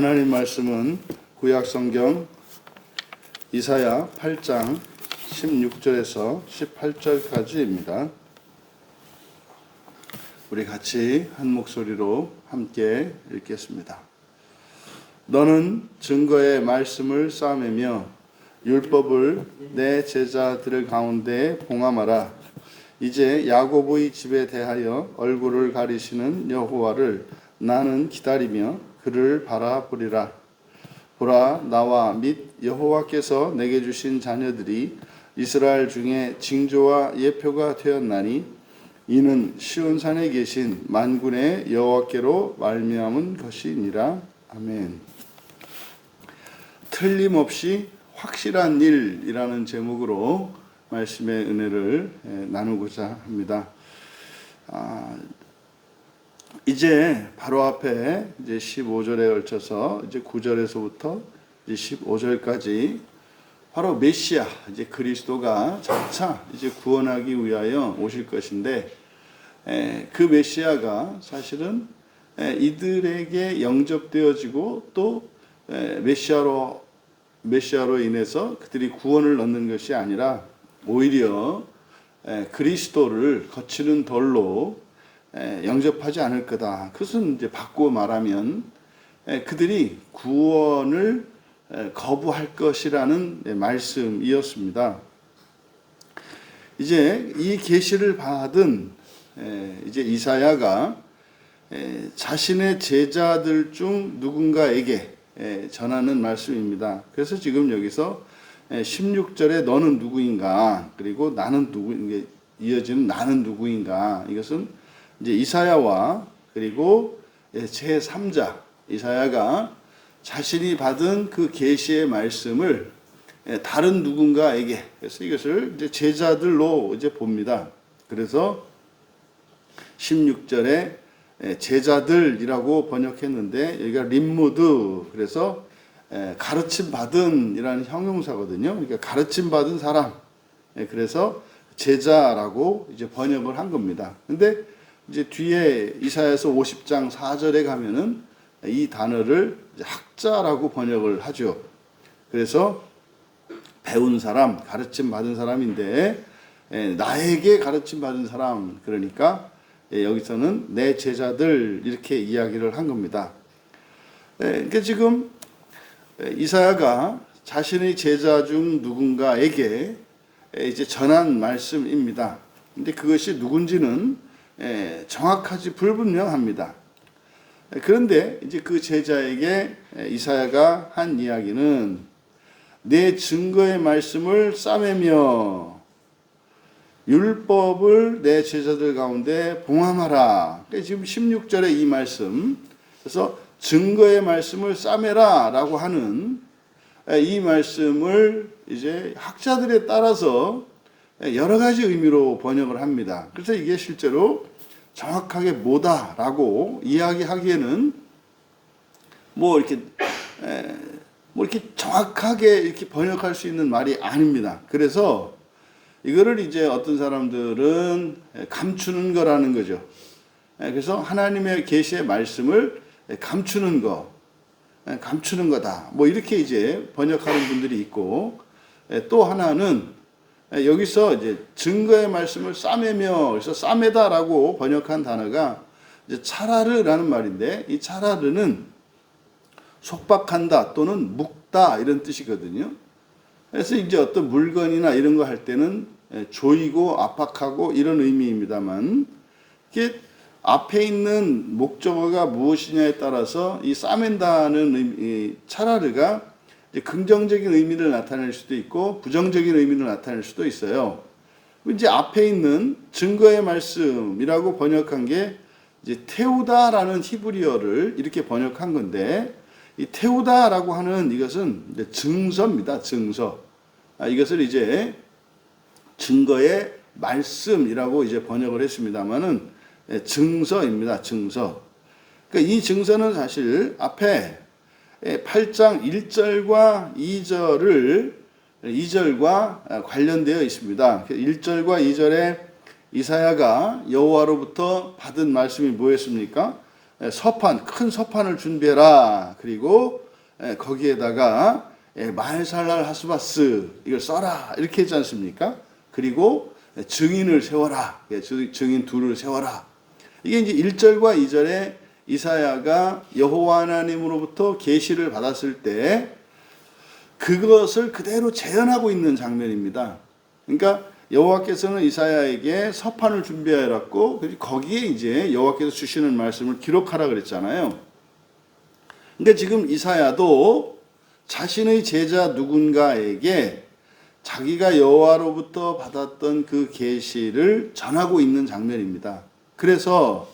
하나님 말씀은 구약 성경 이사야 8장 16절에서 18절까지입니다. 우리 같이 한 목소리로 함께 읽겠습니다. 너는 증거의 말씀을 쌓으며 율법을 내 제자들 가운데 봉함하라. 이제 야곱의 집에 대하여 얼굴을 가리시는 여호와를 나는 기다리며 그를 바라보리라. 보라, 나와 및 여호와께서 내게 주신 자녀들이 이스라엘 중에 징조와 예표가 되었나니 이는 시온산에 계신 만군의 여호와께로 말미암은 것이니라. 아멘. 틀림없이 확실한 일이라는 제목으로 말씀의 은혜를 나누고자 합니다. 이제 바로 앞에 이제 15절에 걸쳐서 이제 9절에서부터 이제 15절까지 바로 메시아, 이제 그리스도가 장차 이제 구원하기 위하여 오실 것인데, 그 메시아가 사실은 이들에게 영접되어지고 또 메시아로 인해서 그들이 구원을 얻는 것이 아니라 오히려 그리스도를 거치는 돌로 영접하지 않을 거다. 그것은 이제 바꾸어 말하면 그들이 구원을 거부할 것이라는 말씀이었습니다. 이제 이 계시를 받은 이제 이사야가 자신의 제자들 중 누군가에게 전하는 말씀입니다. 그래서 지금 여기서 16절에 너는 누구인가, 그리고 나는 누구, 이어지는 나는 누구인가, 이것은 이제 이사야와 그리고 제3자 이사야가 자신이 받은 그 계시의 말씀을 다른 누군가에게, 그래서 이것을 이제 제자들로 이제 봅니다. 그래서 16절에 제자들이라고 번역했는데 여기가 림무드, 그래서 가르침 받은 이라는 형용사거든요. 그러니까 가르침 받은 사람, 그래서 제자라고 이제 번역을 한 겁니다. 근데 이제 뒤에 이사야서 50장 4절에 가면은 이 단어를 학자라고 번역을 하죠. 그래서 배운 사람, 가르침 받은 사람인데 나에게 가르침 받은 사람, 그러니까 여기서는 내 제자들 이렇게 이야기를 한 겁니다. 그러니까 지금 이사야가 자신의 제자 중 누군가에게 이제 전한 말씀입니다. 근데 그것이 누군지는 정확하지 불분명합니다. 그런데 이제 그 제자에게 이사야가 한 이야기는 내 증거의 말씀을 싸매며 율법을 내 제자들 가운데 봉함하라. 지금 16절에 이 말씀, 그래서 증거의 말씀을 싸매라 라고 하는 이 말씀을 이제 학자들에 따라서 여러 가지 의미로 번역을 합니다. 그래서 이게 실제로 정확하게 뭐다라고 이야기하기에는 이렇게 정확하게 이렇게 번역할 수 있는 말이 아닙니다. 그래서 이거를 이제 어떤 사람들은 감추는 거라는 거죠. 그래서 하나님의 계시의 말씀을 감추는 거다. 이렇게 이제 번역하는 분들이 있고, 또 하나는 여기서 이제 증거의 말씀을 싸매며, 그래서 싸매다라고 번역한 단어가 이제 차라르라는 말인데, 이 차라르는 속박한다 또는 묶다 이런 뜻이거든요. 그래서 이제 어떤 물건이나 이런 거 할 때는 조이고 압박하고 이런 의미입니다만, 이게 앞에 있는 목적어가 무엇이냐에 따라서 이 싸맨다는 이 차라르가 이제 긍정적인 의미를 나타낼 수도 있고 부정적인 의미를 나타낼 수도 있어요. 이제 앞에 있는 증거의 말씀이라고 번역한 게 이제 테우다라는 히브리어를 이렇게 번역한 건데, 이 테우다라고 하는 이것은 이제 증서입니다. 증서. 이것을 이제 증거의 말씀이라고 이제 번역을 했습니다만은 증서입니다. 증서. 그러니까 이 증서는 사실 앞에 8장 1절과 2절과 관련되어 있습니다. 1절과 2절에 이사야가 여호와로부터 받은 말씀이 뭐였습니까? 서판, 큰 서판을 준비해라. 그리고 거기에다가 말살랄 하스바스 이걸 써라. 이렇게 했지 않습니까? 그리고 증인을 세워라. 증인 둘을 세워라. 이게 이제 1절과 2절에 이사야가 여호와 하나님으로부터 계시를 받았을 때 그것을 그대로 재현하고 있는 장면입니다. 그러니까 여호와께서는 이사야에게 서판을 준비해놨고 거기에 이제 여호와께서 주시는 말씀을 기록하라 그랬잖아요. 그러니까 지금 이사야도 자신의 제자 누군가에게 자기가 여호와로부터 받았던 그 계시를 전하고 있는 장면입니다. 그래서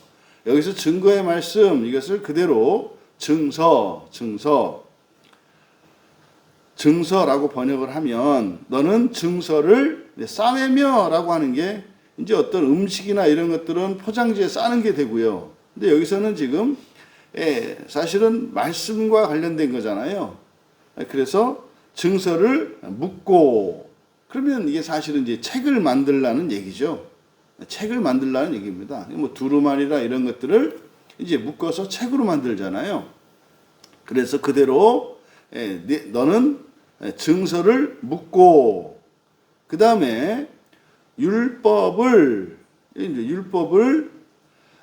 여기서 증거의 말씀 이것을 그대로 증서라고 번역을 하면 너는 증서를 싸매며라고 하는 게 이제 어떤 음식이나 이런 것들은 포장지에 싸는 게 되고요. 근데 여기서는 지금 사실은 말씀과 관련된 거잖아요. 그래서 증서를 묻고 그러면 이게 사실은 이제 책을 만들라는 얘기죠. 책을 만들라는 얘기입니다. 뭐 두루마리나 이런 것들을 이제 묶어서 책으로 만들잖아요. 그래서 그대로 너는 증서를 묻고 그 다음에 율법을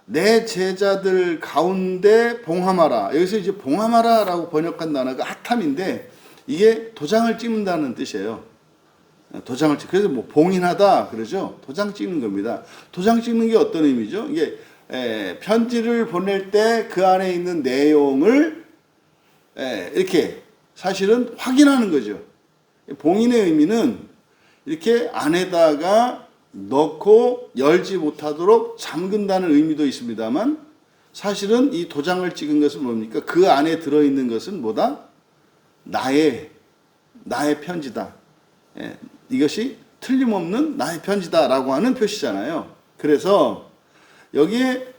내 제자들 가운데 봉함하라. 여기서 이제 봉함하라라고 번역한 단어가 핫함인데 이게 도장을 찍는다는 뜻이에요. 도장을 찍. 그래서 뭐 봉인하다 그러죠. 도장 찍는 겁니다. 도장 찍는 게 어떤 의미죠? 이게 편지를 보낼 때 그 안에 있는 내용을 이렇게 사실은 확인하는 거죠. 봉인의 의미는 이렇게 안에다가 넣고 열지 못하도록 잠근다는 의미도 있습니다만 사실은 이 도장을 찍은 것은 뭡니까? 그 안에 들어있는 것은 뭐다? 나의 편지다. 이것이 틀림없는 나의 편지다라고 하는 표시잖아요. 그래서 여기에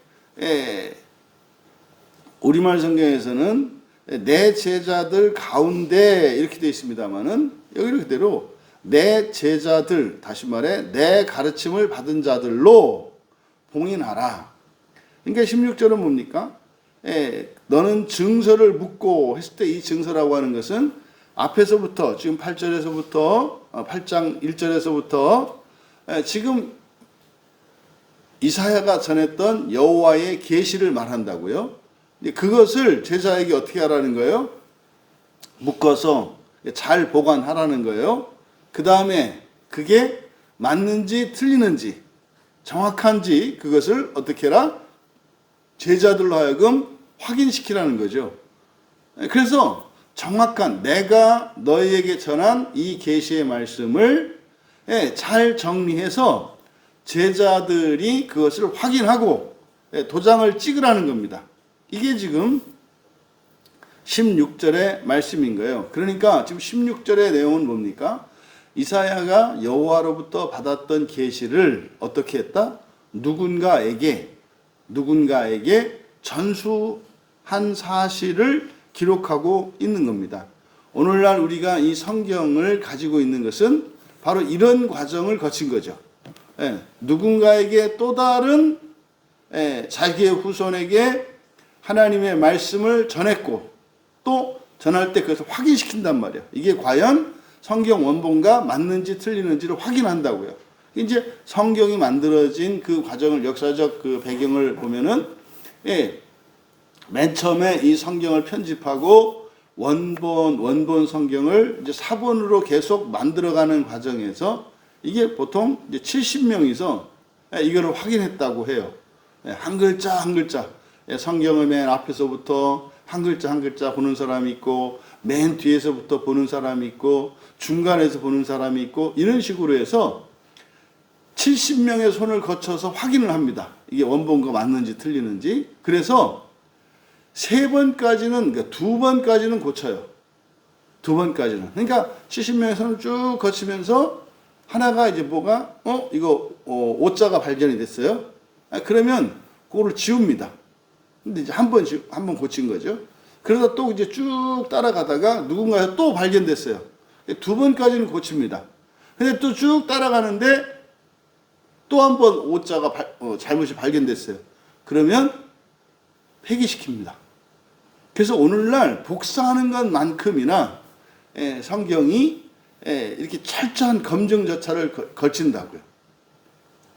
우리말 성경에서는 내 제자들 가운데 이렇게 되어 있습니다만은 여기는 그대로 내 제자들, 다시 말해 내 가르침을 받은 자들로 봉인하라. 그러니까 16절은 뭡니까? 너는 증서를 묻고 했을 때 이 증서라고 하는 것은 앞에서부터 지금 8절에서부터 8장 1절에서부터 지금 이사야가 전했던 여호와의 계시를 말한다고요. 그것을 제자에게 어떻게 하라는 거예요? 묶어서 잘 보관하라는 거예요. 그 다음에 그게 맞는지 틀리는지 정확한지 그것을 어떻게 해라? 제자들로 하여금 확인시키라는 거죠. 그래서 정확한 내가 너희에게 전한 이 계시의 말씀을 잘 정리해서 제자들이 그것을 확인하고 도장을 찍으라는 겁니다. 이게 지금 16절의 말씀인 거예요. 그러니까 지금 16절의 내용은 뭡니까? 이사야가 여호와로부터 받았던 계시를 어떻게 했다? 누군가에게 전수한 사실을 기록하고 있는 겁니다. 오늘날 우리가 이 성경을 가지고 있는 것은 바로 이런 과정을 거친 거죠. 누군가에게 또 다른 자기의 후손에게 하나님의 말씀을 전했고 또 전할 때 그것을 확인시킨단 말이에요. 이게 과연 성경 원본과 맞는지 틀리는지를 확인한다고요. 이제 성경이 만들어진 그 과정을 역사적 그 배경을 보면은 맨 처음에 이 성경을 편집하고 원본 성경을 이제 사본으로 계속 만들어가는 과정에서 이게 보통 이제 70명이서 이거를 확인했다고 해요. 한 글자 한 글자. 성경을 맨 앞에서부터 한 글자 한 글자 보는 사람이 있고 맨 뒤에서부터 보는 사람이 있고 중간에서 보는 사람이 있고 이런 식으로 해서 70명의 손을 거쳐서 확인을 합니다. 이게 원본과 맞는지 틀리는지. 그래서 세 번까지는, 그러니까 두 번까지는 고쳐요. 두 번까지는. 그러니까 70명의 손을 쭉 거치면서 하나가 이제 뭐가, 이거, 오자가 발견이 됐어요. 그러면 그거를 지웁니다. 근데 이제 한 번 고친 거죠. 그러다 또 이제 쭉 따라가다가 누군가에서 또 발견됐어요. 두 번까지는 고칩니다. 근데 또 쭉 따라가는데 또 한 번 오자가 잘못이 발견됐어요. 그러면 폐기시킵니다. 그래서 오늘날 복사하는 것만큼이나 성경이 이렇게 철저한 검증 절차를 거친다고요.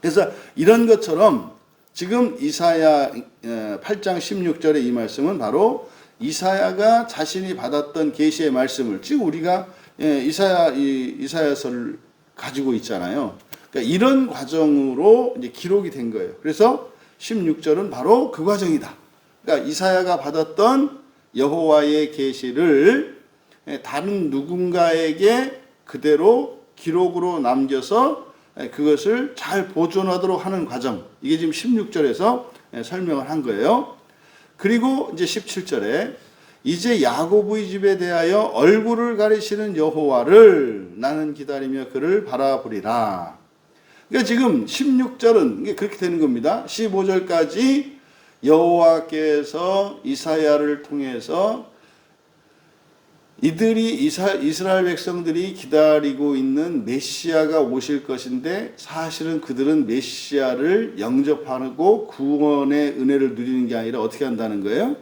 그래서 이런 것처럼 지금 이사야 8장 16절의 이 말씀은 바로 이사야가 자신이 받았던 계시의 말씀을 지금 우리가 이사야서를 가지고 있잖아요. 그러니까 이런 과정으로 이제 기록이 된 거예요. 그래서 16절은 바로 그 과정이다. 그러니까 이사야가 받았던 여호와의 계시를 다른 누군가에게 그대로 기록으로 남겨서 그것을 잘 보존하도록 하는 과정. 이게 지금 16절에서 설명을 한 거예요. 그리고 이제 17절에 이제 야곱의 집에 대하여 얼굴을 가리시는 여호와를 나는 기다리며 그를 바라보리라. 그러니까 지금 16절은 그렇게 되는 겁니다. 15절까지 여호와께서 이사야를 통해서 이들이 이스라엘 백성들이 기다리고 있는 메시아가 오실 것인데 사실은 그들은 메시아를 영접하고 구원의 은혜를 누리는 게 아니라 어떻게 한다는 거예요?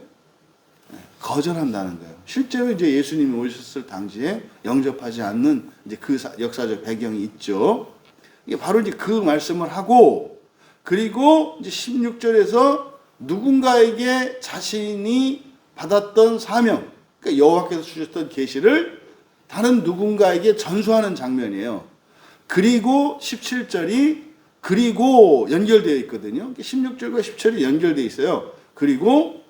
거절한다는 거예요. 실제로 이제 예수님이 오셨을 당시에 영접하지 않는 이제 그 역사적 배경이 있죠. 이게 바로 이제 그 말씀을 하고 그리고 이제 16절에서 누군가에게 자신이 받았던 사명, 그러니까 여호와께서 주셨던 계시를 다른 누군가에게 전수하는 장면이에요. 그리고 17절이 그리고 연결되어 있거든요. 16절과 17절이 연결되어 있어요. 그리고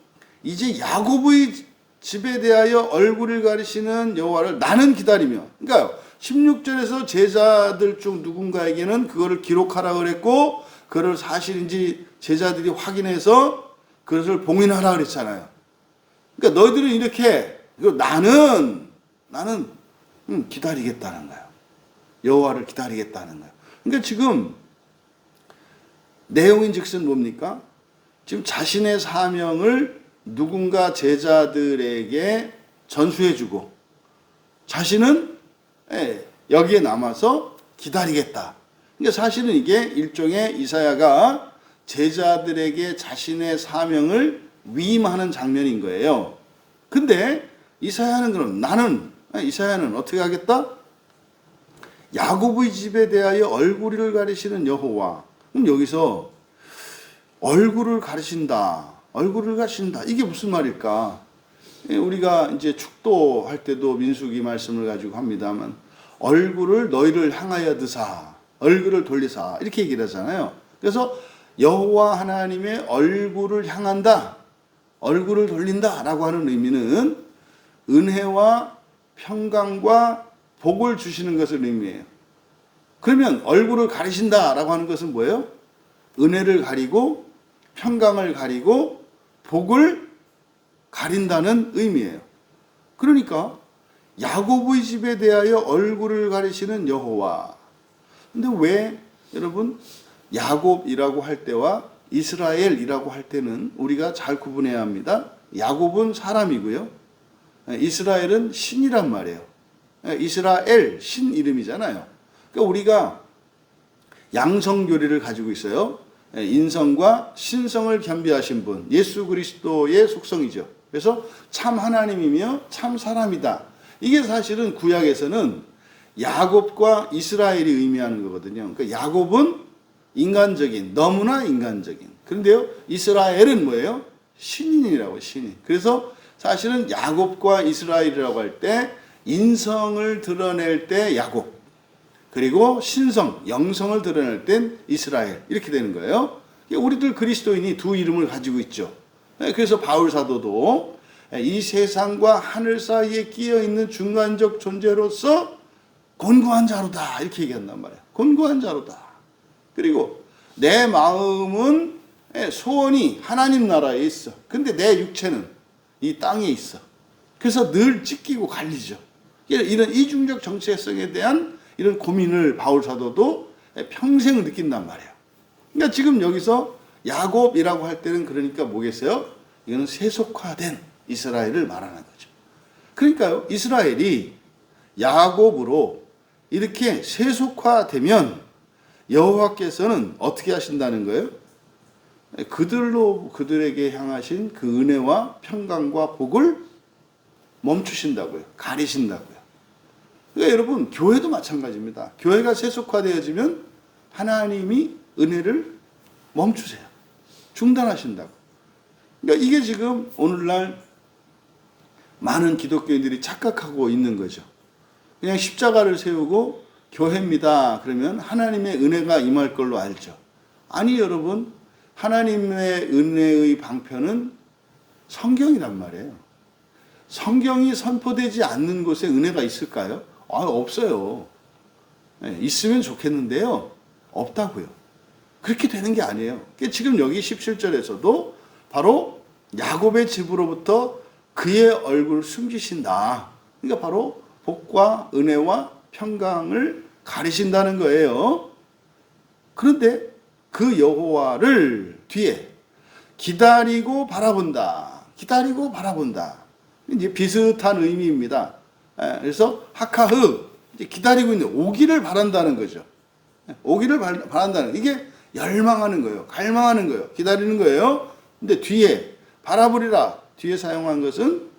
이제 야곱의 집에 대하여 얼굴을 가리시는 여호와를 나는 기다리며, 그러니까 16절에서 제자들 중 누군가에게는 그거를 기록하라 그랬고 그걸 사실인지 제자들이 확인해서 그것을 봉인하라 그랬잖아요. 그러니까 너희들은 이렇게 나는 기다리겠다는 거예요. 여호와를 기다리겠다는 거예요. 그러니까 지금 내용인즉슨 뭡니까? 지금 자신의 사명을 누군가 제자들에게 전수해주고 자신은 여기에 남아서 기다리겠다. 그러니까 사실은 이게 일종의 이사야가 제자들에게 자신의 사명을 위임하는 장면인 거예요. 근데 이사야는 그럼 이사야는 어떻게 하겠다? 야곱의 집에 대하여 얼굴을 가리시는 여호와. 그럼 여기서 얼굴을 가리신다. 이게 무슨 말일까? 우리가 이제 축도할 때도 민수기 말씀을 가지고 합니다만 얼굴을 너희를 향하여 드사 얼굴을 돌리사 이렇게 얘기를 하잖아요. 그래서 여호와 하나님의 얼굴을 향한다, 얼굴을 돌린다라고 하는 의미는 은혜와 평강과 복을 주시는 것을 의미해요. 그러면 얼굴을 가리신다라고 하는 것은 뭐예요? 은혜를 가리고 평강을 가리고 복을 가린다는 의미예요. 그러니까 야곱의 집에 대하여 얼굴을 가리시는 여호와. 근데 왜 여러분 야곱이라고 할 때와 이스라엘이라고 할 때는 우리가 잘 구분해야 합니다. 야곱은 사람이고요. 이스라엘은 신이란 말이에요. 이스라엘 신 이름이잖아요. 그러니까 우리가 양성교리를 가지고 있어요. 인성과 신성을 겸비하신 분, 예수 그리스도의 속성이죠. 그래서 참 하나님이며 참 사람이다. 이게 사실은 구약에서는 야곱과 이스라엘이 의미하는 거거든요. 그러니까 야곱은 인간적인, 너무나 인간적인. 그런데요, 이스라엘은 뭐예요? 신인이라고, 신인. 그래서 사실은 야곱과 이스라엘이라고 할 때 인성을 드러낼 때 야곱, 그리고 신성, 영성을 드러낼 땐 이스라엘. 이렇게 되는 거예요. 우리들 그리스도인이 두 이름을 가지고 있죠. 그래서 바울 사도도 이 세상과 하늘 사이에 끼어 있는 중간적 존재로서 곤고한 자로다 이렇게 얘기한단 말이에요. 곤고한 자로다. 그리고 내 마음은 소원이 하나님 나라에 있어. 근데 내 육체는 이 땅에 있어. 그래서 늘 찢기고 갈리죠. 이런 이중적 정체성에 대한 이런 고민을 바울 사도도 평생 느낀단 말이에요. 그러니까 지금 여기서 야곱이라고 할 때는 그러니까 뭐겠어요? 이거는 세속화된 이스라엘을 말하는 거죠. 그러니까요, 이스라엘이 야곱으로 이렇게 세속화되면 여호와께서는 어떻게 하신다는 거예요? 그들에게 향하신 그 은혜와 평강과 복을 멈추신다고요. 가리신다고요. 그러니까 여러분, 교회도 마찬가지입니다. 교회가 세속화되어지면 하나님이 은혜를 멈추세요. 중단하신다고. 그러니까 이게 지금 오늘날 많은 기독교인들이 착각하고 있는 거죠. 그냥 십자가를 세우고 교회입니다. 그러면 하나님의 은혜가 임할 걸로 알죠. 아니 여러분, 하나님의 은혜의 방편은 성경이란 말이에요. 성경이 선포되지 않는 곳에 은혜가 있을까요? 없어요. 있으면 좋겠는데요. 없다고요. 그렇게 되는 게 아니에요. 지금 여기 17절에서도 바로 야곱의 집으로부터 그의 얼굴을 숨기신다. 그러니까 바로 복과 은혜와 평강을 가리신다는 거예요. 그런데 그 여호와를 뒤에 기다리고 바라본다. 기다리고 바라본다. 이제 비슷한 의미입니다. 그래서 하카흐, 기다리고 있는, 오기를 바란다는 거죠. 오기를 바란다는, 이게 열망하는 거예요. 갈망하는 거예요. 기다리는 거예요. 근데 뒤에 바라보리라, 뒤에 사용한 것은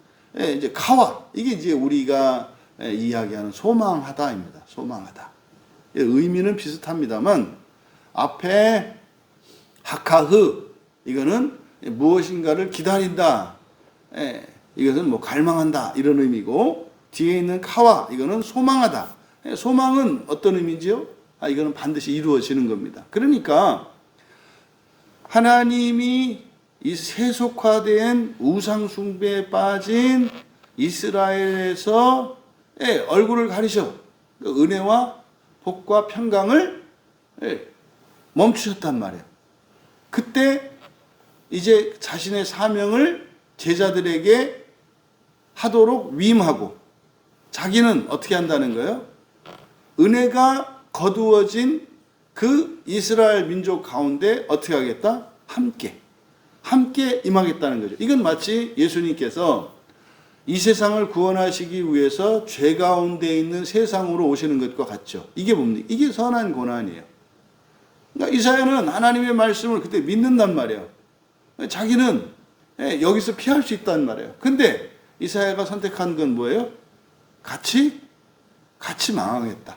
이제 카와, 이게 이제 우리가 이야기하는 소망하다입니다. 소망하다. 의미는 비슷합니다만 앞에 하카흐, 이거는 무엇인가를 기다린다. 이것은 뭐 갈망한다 이런 의미고, 뒤에 있는 카와, 이거는 소망하다. 소망은 어떤 의미지요? 이거는 반드시 이루어지는 겁니다. 그러니까 하나님이 이 세속화된 우상숭배에 빠진 이스라엘에서 얼굴을 가리셔 은혜와 복과 평강을 멈추셨단 말이에요. 그때 이제 자신의 사명을 제자들에게 하도록 위임하고, 자기는 어떻게 한다는 거예요? 은혜가 거두어진 그 이스라엘 민족 가운데 어떻게 하겠다? 함께 임하겠다는 거죠. 이건 마치 예수님께서 이 세상을 구원하시기 위해서 죄 가운데 있는 세상으로 오시는 것과 같죠. 이게 뭡니까? 이게 선한 고난이에요. 그러니까 이사야는 하나님의 말씀을 그때 믿는단 말이에요. 자기는 여기서 피할 수 있단 말이에요. 근데 이사야가 선택한 건 뭐예요? 같이 망하겠다.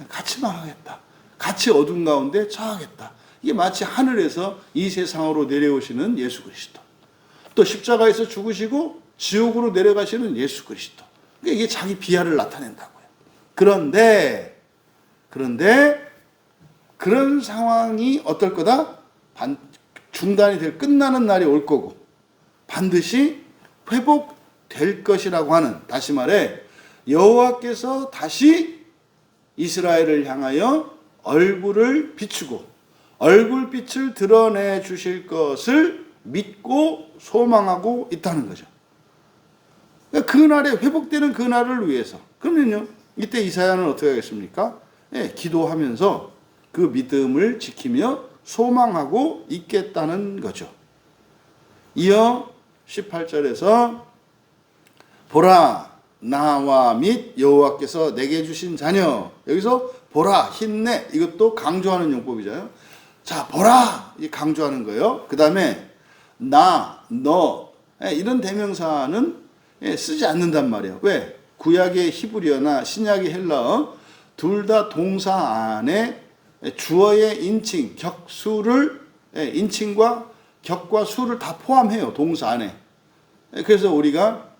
같이 망하겠다. 같이 어둠 가운데 처하겠다. 이게 마치 하늘에서 이 세상으로 내려오시는 예수 그리스도. 또 십자가에서 죽으시고 지옥으로 내려가시는 예수 그리스도. 그러니까 이게 자기 비하를 나타낸다고요. 그런데 그런 상황이 어떨 거다? 중단이 끝나는 날이 올 거고 반드시 회복될 것이라고 하는, 다시 말해 여호와께서 다시 이스라엘을 향하여 얼굴을 비추고 얼굴빛을 드러내 주실 것을 믿고 소망하고 있다는 거죠. 그러니까 그날에 회복되는 그날을 위해서. 그러면요, 이때 이사야는 어떻게 하겠습니까? 기도하면서 그 믿음을 지키며 소망하고 있겠다는 거죠. 이어 18절에서 보라, 나와 및 여호와께서 내게 주신 자녀. 여기서 보라, 힘내, 이것도 강조하는 용법이잖아요. 자, 보라, 이 강조하는 거예요. 그 다음에 나, 너, 이런 대명사는 쓰지 않는단 말이에요. 왜? 구약의 히브리어나 신약의 헬라어 둘 다 동사 안에 주어의 인칭, 격수를, 인칭과 격과 수를 다 포함해요. 동사 안에. 그래서 우리가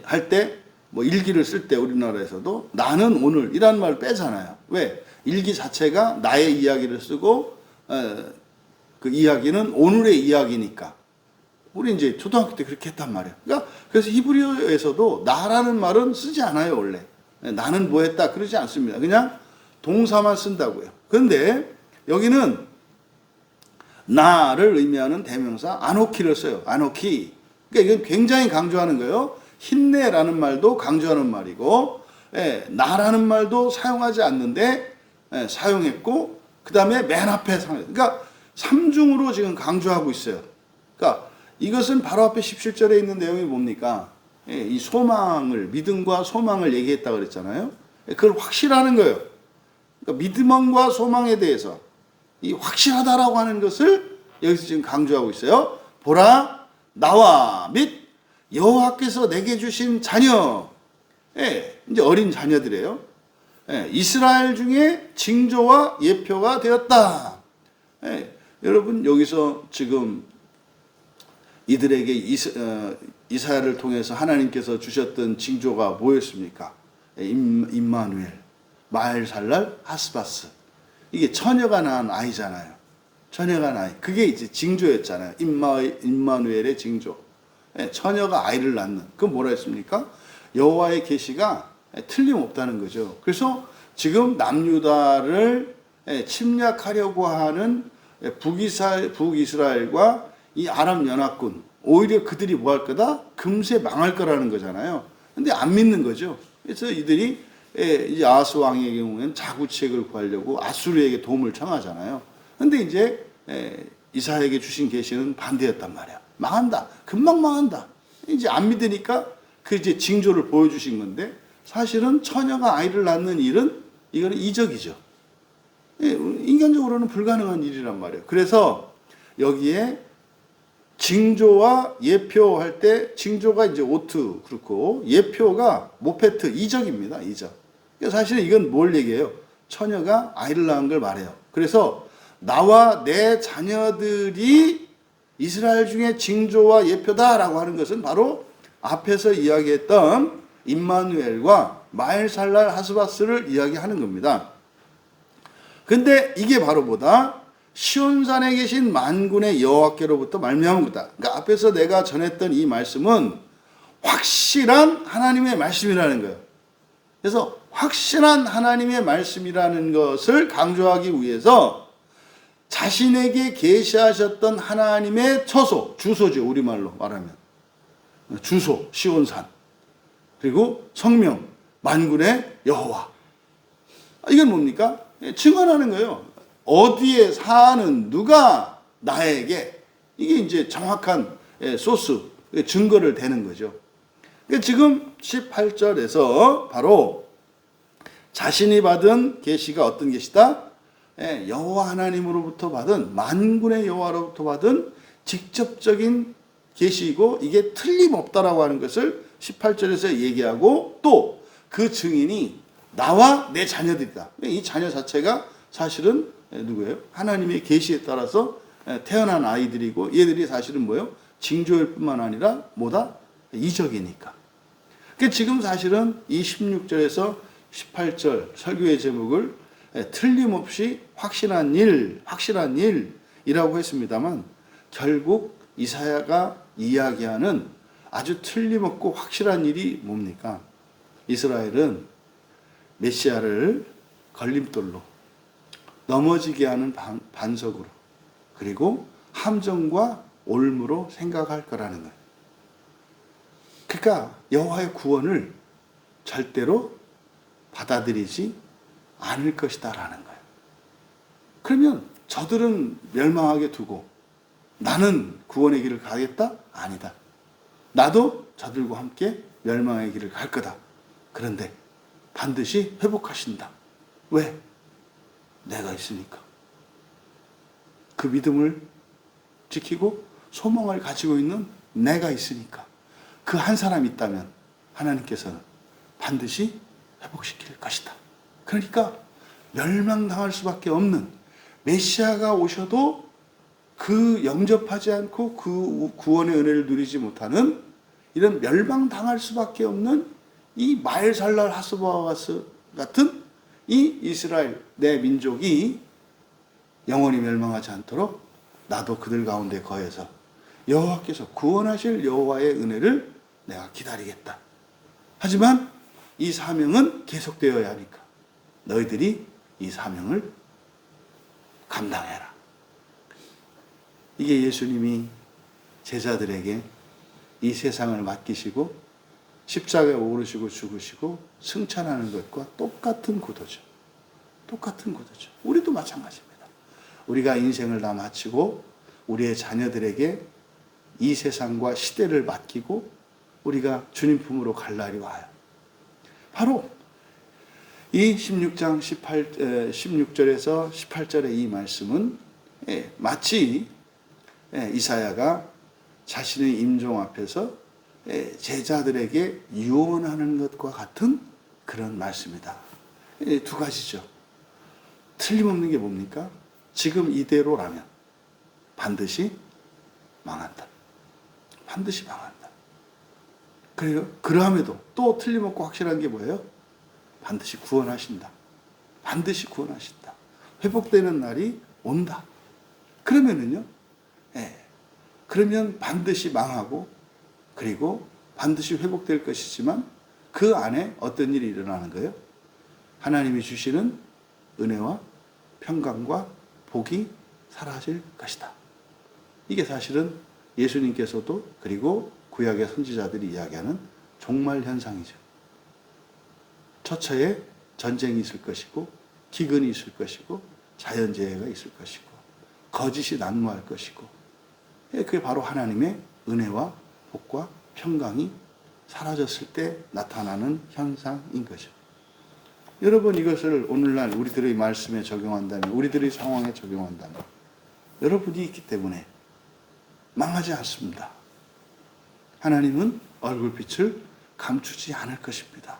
할 때, 뭐 일기를 쓸 때 우리나라에서도 나는 오늘 이란 말을 빼잖아요. 왜? 일기 자체가 나의 이야기를 쓰고 그 이야기는 오늘의 이야기니까. 우리 이제 초등학교 때 그렇게 했단 말이에요. 그러니까 그래서 히브리어에서도 나라는 말은 쓰지 않아요, 원래. 나는 뭐 했다 그러지 않습니다. 그냥 동사만 쓴다고요. 그런데 여기는 나를 의미하는 대명사 아노키를 써요. 아노키. 그러니까 이건 굉장히 강조하는 거예요. 힘내라는 말도 강조하는 말이고, 나라는 말도 사용하지 않는데 사용했고, 그 다음에 맨 앞에 사용했어요. 그러니까 삼중으로 지금 강조하고 있어요. 그러니까 이것은 바로 앞에 17절에 있는 내용이 뭡니까? 이 소망을, 믿음과 소망을 얘기했다 그랬잖아요. 그걸 확실하는 거예요. 그러니까 믿음과 소망에 대해서 이 확실하다라고 하는 것을 여기서 지금 강조하고 있어요. 보라, 나와 및 여호와께서 내게 주신 자녀. 예, 이제 어린 자녀들이에요. 예, 이스라엘 중에 징조와 예표가 되었다. 예, 여러분 여기서 지금 이들에게 이사야를 통해서 하나님께서 주셨던 징조가 뭐였습니까? 임마누엘, 마엘살랄, 하스바스. 이게 처녀가 낳은 아이잖아요. 처녀가 낳은 아이. 그게 이제 징조였잖아요. 임마누엘의 징조. 처녀가 아이를 낳는. 그건 뭐라 했습니까? 여호와의 계시가 틀림없다는 거죠. 그래서 지금 남유다를 침략하려고 하는 북이스라엘과 이 아람 연합군, 오히려 그들이 뭐 할 거다? 금세 망할 거라는 거잖아요. 근데 안 믿는 거죠. 그래서 이들이 이제 아하스 왕의 경우에는 자구책을 구하려고 아수르에게 도움을 청하잖아요. 근데 이제 이사야에게 주신 계시는 반대였단 말이야. 망한다. 금방 망한다. 이제 안 믿으니까 그 이제 징조를 보여주신 건데 사실은 처녀가 아이를 낳는 일은 이거는 이적이죠. 인간적으로는 불가능한 일이란 말이에요. 그래서 여기에 징조와 예표할 때 징조가 이제 오트 그렇고 예표가 모페트 이적입니다. 이적. 사실은 이건 뭘 얘기해요? 처녀가 아이를 낳은 걸 말해요. 그래서 나와 내 자녀들이 이스라엘 중에 징조와 예표다라고 하는 것은 바로 앞에서 이야기했던 임마누엘과 마엘살랄 하스바스를 이야기하는 겁니다. 근데 이게 바로 뭐다? 시온산에 계신 만군의 여호와께로부터 말미암은 거다. 그러니까 앞에서 내가 전했던 이 말씀은 확실한 하나님의 말씀이라는 거예요. 그래서 확실한 하나님의 말씀이라는 것을 강조하기 위해서 자신에게 계시하셨던 하나님의 처소, 주소죠. 우리말로 말하면. 주소, 시온산. 그리고 성명, 만군의 여호와. 이건 뭡니까? 증언하는 거예요. 어디에 사는 누가 나에게 이게 이제 정확한 소스, 증거를 대는 거죠. 지금 18절에서 바로 자신이 받은 계시가 어떤 계시다? 여호와 하나님으로부터 받은 만군의 여호와로부터 받은 직접적인 계시이고 이게 틀림없다라고 하는 것을 18절에서 얘기하고 또 그 증인이 나와 내 자녀들이다. 이 자녀 자체가 사실은 누구예요? 하나님의 계시에 따라서 태어난 아이들이고 얘들이 사실은 뭐예요? 징조일 뿐만 아니라 뭐다? 이적이니까. 그러니까 지금 사실은 이 16절에서 18절 설교의 제목을 틀림없이 확실한 일이라고 했습니다만 결국 이사야가 이야기하는 아주 틀림없고 확실한 일이 뭡니까? 이스라엘은 메시아를 걸림돌로 넘어지게 하는 반석으로 그리고 함정과 올무로 생각할 거라는 거예요. 그러니까 여호와의 구원을 절대로 받아들이지 않을 것이다라는 거예요. 그러면 저들은 멸망하게 두고 나는 구원의 길을 가겠다? 아니다. 나도 저들과 함께 멸망의 길을 갈 거다. 그런데 반드시 회복하신다. 왜? 내가 있으니까. 그 믿음을 지키고 소망을 가지고 있는 내가 있으니까. 그 한 사람이 있다면 하나님께서는 반드시 회복시킬 것이다. 그러니까 멸망당할 수밖에 없는 메시아가 오셔도 그 영접하지 않고 그 구원의 은혜를 누리지 못하는 이런 멸망당할 수밖에 없는 이 마엘살랄 하스바스 같은 이 이스라엘 내 민족이 영원히 멸망하지 않도록 나도 그들 가운데 거해서 여호와께서 구원하실 여호와의 은혜를 내가 기다리겠다. 하지만 이 사명은 계속되어야 하니까 너희들이 이 사명을 감당해라. 이게 예수님이 제자들에게 이 세상을 맡기시고 십자가에 오르시고 죽으시고 승천하는 것과 똑같은 구도죠. 똑같은 구도죠. 우리도 마찬가지입니다. 우리가 인생을 다 마치고 우리의 자녀들에게 이 세상과 시대를 맡기고 우리가 주님 품으로 갈 날이 와요. 바로 이 16장 16절에서 18절의 이 말씀은 마치 이사야가 자신의 임종 앞에서 제자들에게 유언하는 것과 같은 그런 말씀이다. 두 가지죠. 틀림없는 게 뭡니까? 지금 이대로라면 반드시 망한다. 반드시 망한다. 그래요? 그럼에도 또 틀림없고 확실한 게 뭐예요? 반드시 구원하신다. 반드시 구원하신다. 회복되는 날이 온다. 그러면은요, 그러면 반드시 망하고, 그리고 반드시 회복될 것이지만, 그 안에 어떤 일이 일어나는 거예요? 하나님이 주시는 은혜와 평강과 복이 사라질 것이다. 이게 사실은 예수님께서도 그리고 구약의 선지자들이 이야기하는 종말 현상이죠. 처처에 전쟁이 있을 것이고, 기근이 있을 것이고, 자연재해가 있을 것이고, 거짓이 난무할 것이고, 그게 바로 하나님의 은혜와 복과 평강이 사라졌을 때 나타나는 현상인 거죠. 여러분, 이것을 오늘날 우리들의 말씀에 적용한다면, 우리들의 상황에 적용한다면, 여러분이 있기 때문에 망하지 않습니다. 하나님은 얼굴빛을 감추지 않을 것입니다.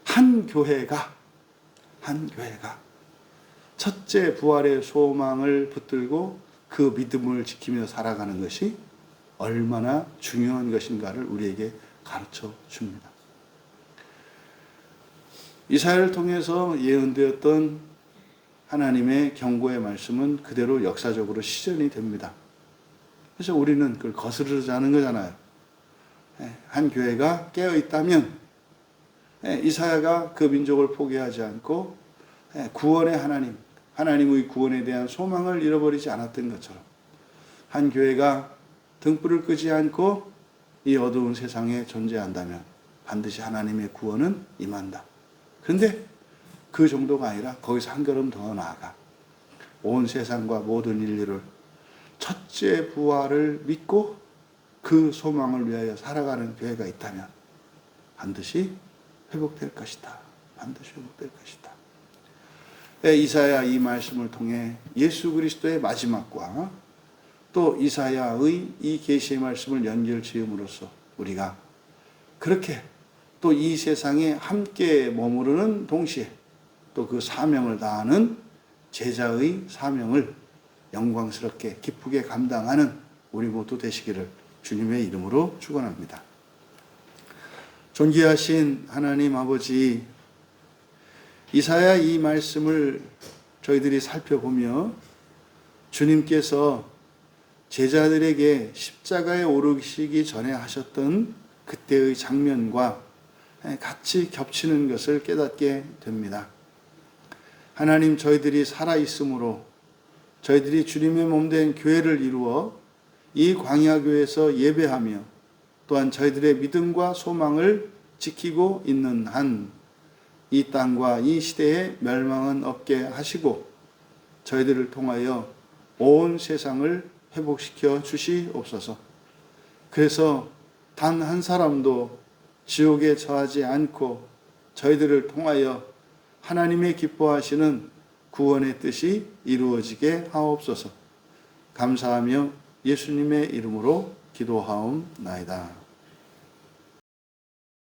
한 교회가 첫째 부활의 소망을 붙들고 그 믿음을 지키며 살아가는 것이 얼마나 중요한 것인가를 우리에게 가르쳐 줍니다. 이사야를 통해서 예언되었던 하나님의 경고의 말씀은 그대로 역사적으로 실현이 됩니다. 그래서 우리는 그걸 거스르지 않은 거잖아요. 한 교회가 깨어 있다면 이사야가 그 민족을 포기하지 않고 구원의 하나님의 구원에 대한 소망을 잃어버리지 않았던 것처럼 한 교회가 등불을 끄지 않고 이 어두운 세상에 존재한다면 반드시 하나님의 구원은 임한다. 그런데 그 정도가 아니라 거기서 한 걸음 더 나아가 온 세상과 모든 인류를 첫째 부활을 믿고 그 소망을 위하여 살아가는 교회가 있다면 반드시 회복될 것이다. 반드시 회복될 것이다. 이사야 이 말씀을 통해 예수 그리스도의 마지막과 또 이사야의 이 계시의 말씀을 연결 지음으로써 우리가 그렇게 또 이 세상에 함께 머무르는 동시에 또 그 사명을 다하는 제자의 사명을 영광스럽게 기쁘게 감당하는 우리 모두 되시기를 주님의 이름으로 축원합니다. 존귀하신 하나님 아버지, 이사야 이 말씀을 저희들이 살펴보며 주님께서 제자들에게 십자가에 오르시기 전에 하셨던 그때의 장면과 같이 겹치는 것을 깨닫게 됩니다. 하나님, 저희들이 살아있으므로 저희들이 주님의 몸된 교회를 이루어 이 광야교회에서 예배하며 또한 저희들의 믿음과 소망을 지키고 있는 한 이 땅과 이 시대의 멸망은 없게 하시고 저희들을 통하여 온 세상을 회복시켜 주시옵소서. 그래서 단 한 사람도 지옥에 처하지 않고 저희들을 통하여 하나님의 기뻐하시는 구원의 뜻이 이루어지게 하옵소서. 감사하며 예수님의 이름으로 기도하옵나이다.